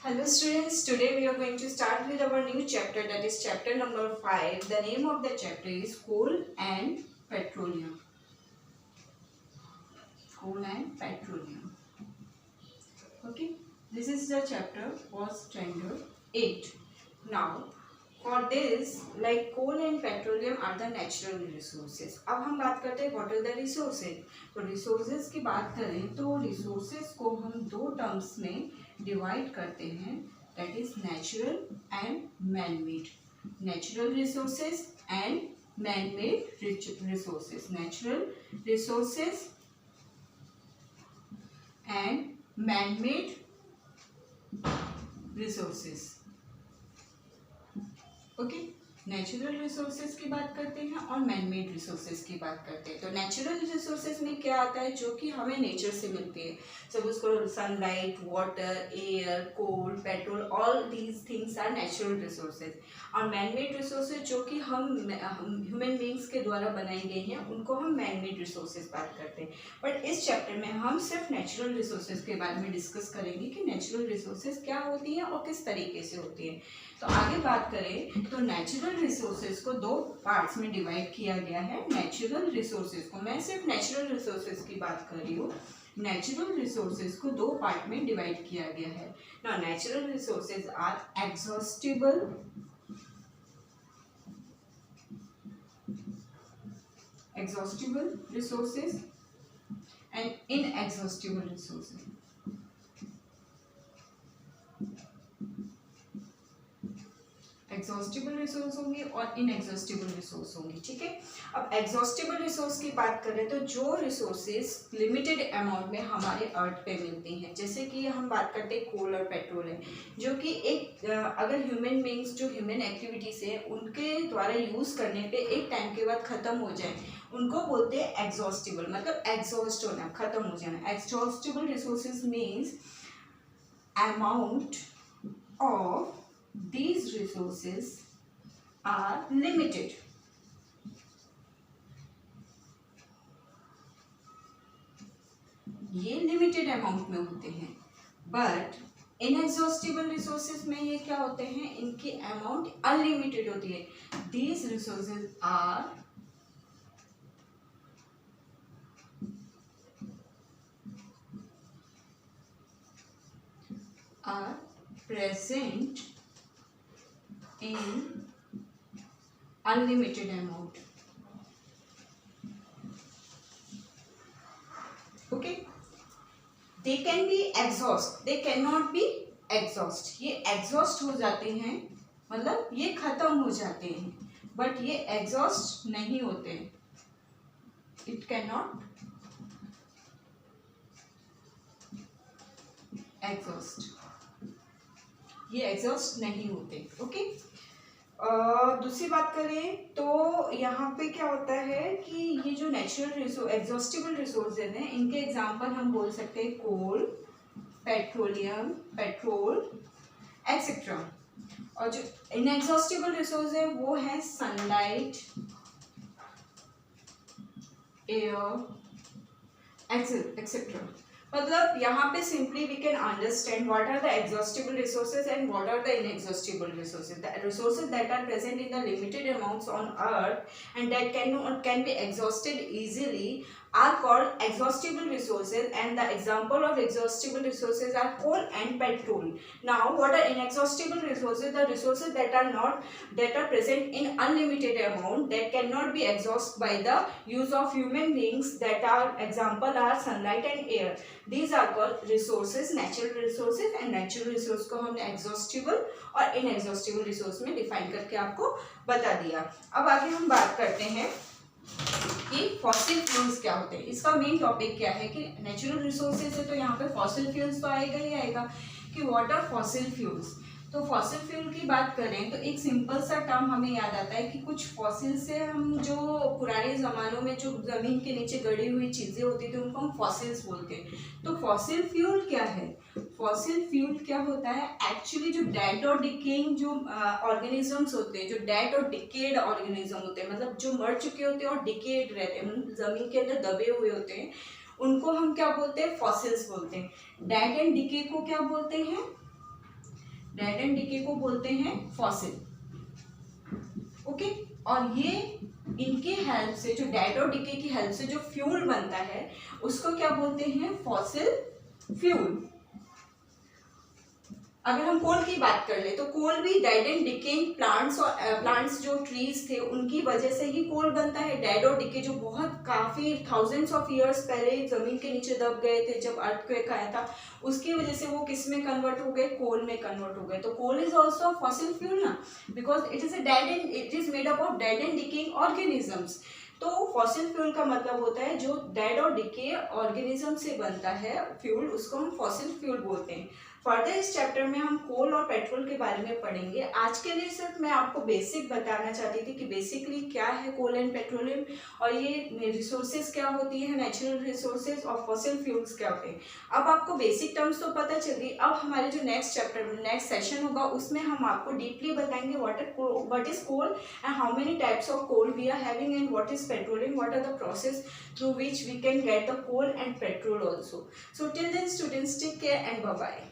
Hello students, today we are going to start with our new chapter, that is chapter number 5. The name of the chapter is Coal and Petroleum. Coal and Petroleum. Okay, this is the chapter for standard 8. Now, for this, like coal and petroleum are the natural resources. अब हम बात करते हैं what are the resources. तो resources की बात करें तो resources को हम दो terms में divide करते हैं, that is natural and man-made. Natural resources and man-made resources. Natural resources and man-made resources. Okay, natural resources की बात करते हैं और मैन मेड रिसोर्सेज की बात करते हैं. तो नेचुरल रिसोर्सेज में क्या आता है, जो कि हमें नेचर से मिलती है. सपोज करो sunlight, water, air, coal, petrol, all these things are natural resources. और मैन मेड रिसोर्सेज जो कि हम ह्यूमन बींग्स के द्वारा बनाई गई हैं, उनको हम मैन मेड रिसोर्सेज बात करते हैं. बट इस चैप्टर में हम सिर्फ नेचुरल रिसोर्सेज के बारे में डिस्कस करेंगे कि नेचुरल रिसोर्सेज क्या होती हैं और किस तरीके से होती हैं. तो आगे बात करें तो नेचुरल रिसोर्सेज को दो पार्ट्स में डिवाइड किया गया है. नेचुरल रिसोर्सेज को, मैं सिर्फ नेचुरल रिसोर्सेज की बात कर रही हूँ, नेचुरल रिसोर्सेज को दो पार्ट में डिवाइड किया गया है. Now natural resources are exhaustible resources and inexhaustible resources. Exhaustible resource होंगी और इनएग्जॉस्टिबल रिसोर्स होंगी. ठीक है, अब एग्जॉस्टिबल रिसोर्स की बात करें तो जो रिसोर्सेज लिमिटेड अमाउंट में हमारे अर्थ पे मिलती हैं, जैसे कि हम बात करते हैं कोल और पेट्रोल है, जो कि एक अगर ह्यूमन बींग्स जो ह्यूमन एक्टिविटीज है उनके द्वारा यूज करने पे एक टाइम के बाद खत्म हो जाए, उनको बोलते हैं एग्जॉस्टिबल. मतलब एग्जॉस्ट होना, खत्म हो जाना. Exhaustible resources means amount of these resources are limited. ये लिमिटेड अमाउंट में होते हैं. बट इनएग्जॉस्टिबल रिसोर्सेज में ये क्या होते हैं, इनकी अमाउंट अनलिमिटेड होती है. These resources are present in unlimited amount. Okay, they can be exhaust, they cannot be exhaust. ये exhaust हो जाते हैं, मतलब ये खत्म हो जाते हैं, बट ये exhaust नहीं होते हैं. It cannot exhaust, ये एग्जॉस्ट नहीं होते. ओके, दूसरी बात करें तो यहाँ पे क्या होता है कि ये जो नेचुरल एग्जॉस्टिबल रिसोर्सेज हैं, इनके एग्जांपल हम बोल सकते हैं कोल, पेट्रोलियम, पेट्रोल एक्सेट्रा. और जो इनएग्जॉस्टिबल रिसोर्स है वो है सनलाइट, एयर एक्सेट्रा. मतलब यहाँ पे simply we can understand what are the exhaustible resources and what are the inexhaustible resources. The resources that are present in the limited amounts on earth and that can be exhausted easily are called exhaustible resources, and the example of exhaustible resources are coal and petrol. Now what are inexhaustible resources? The resources that are present in unlimited amount, that cannot be exhausted by the use of human beings, that are example are sunlight and air. These are called resources, natural resources. And natural resource को हमने exhaustible और inexhaustible resource में define करके आपको बता दिया. अब आगे हम बात करते हैं कि फॉसिल फ्यूल्स क्या होते हैं. इसका मेन टॉपिक क्या है कि नेचुरल रिसोर्सेज है तो यहाँ पे फॉसिल फ्यूल्स तो आएगा ही आएगा. कि व्हाट आर फॉसिल फ्यूल्स. तो फॉसिल फ्यूल की बात करें तो एक सिंपल सा टर्म हमें याद आता है कि कुछ फॉसिल से हम जो पुराने ज़मानों में जो ज़मीन के नीचे गड़ी हुई चीज़ें होती थी उनको हम फॉसिल्स बोलते हैं. तो फॉसिल फ्यूल क्या है, फॉसिल फ्यूल क्या होता है, एक्चुअली जो डेड और डिकेइंग जो ऑर्गेनिजम्स होते हैं, जो डेड और डिकेड ऑर्गेनिज्म होते हैं, मतलब जो मर चुके होते हैं और डिकेड रहते हैं, ज़मीन के अंदर दबे हुए होते हैं, उनको हम क्या बोलते हैं, फॉसिल्स बोलते हैं. डेड एंड डिके को क्या बोलते हैं, डेड एंड डिके को बोलते हैं फॉसिल। ओके, और ये इनकी हेल्प से, जो डेड और डिके की हेल्प से जो फ्यूल बनता है उसको क्या बोलते हैं, फॉसिल फ्यूल। अगर हम कोल की बात कर ले तो कोल भी डेड एंड डिकेइंग प्लांट्स, और प्लांट्स जो ट्रीज थे उनकी वजह से ही कोल बनता है। डेड और डिके जो बहुत काफी थाउजेंड्स ऑफ इयर्स पहले जमीन के नीचे दब गए थे जब अर्थक्वेक आया था, उसकी वजह से वो किस में कन्वर्ट हो गए, कोल में कन्वर्ट हो गए। तो coal is also fossil fuel ना, because it is a dead and it is made up of dead and decaying organisms. तो फॉसिल फ्यूल का मतलब होता है जो डेड और डिके ऑर्गेनिज्म से बनता है फ्यूल, उसको हम फॉसिल फ्यूल बोलते हैं। फर्दर इस चैप्टर में हम कोल और पेट्रोल के बारे में पढ़ेंगे। आज के लिए सिर्फ मैं आपको बेसिक बताना चाहती थी कि बेसिकली क्या है कोल एंड पेट्रोलियम, और ये रिसोर्सेज क्या होती है, नेचुरल रिसोर्सेज, और फॉसिल फ्यूल्स क्या होते हैं। अब आपको बेसिक टर्म्स तो पता चल गई। अब हमारे जो नेक्स्ट चैप्टर नेक्स्ट सेशन होगा उसमें हम आपको डीपली बताएंगे what is coal and how many types of coal we are having, and what is petroleum, what are the process through which we can get the coal and petrol also. So till then students, take care and bye bye.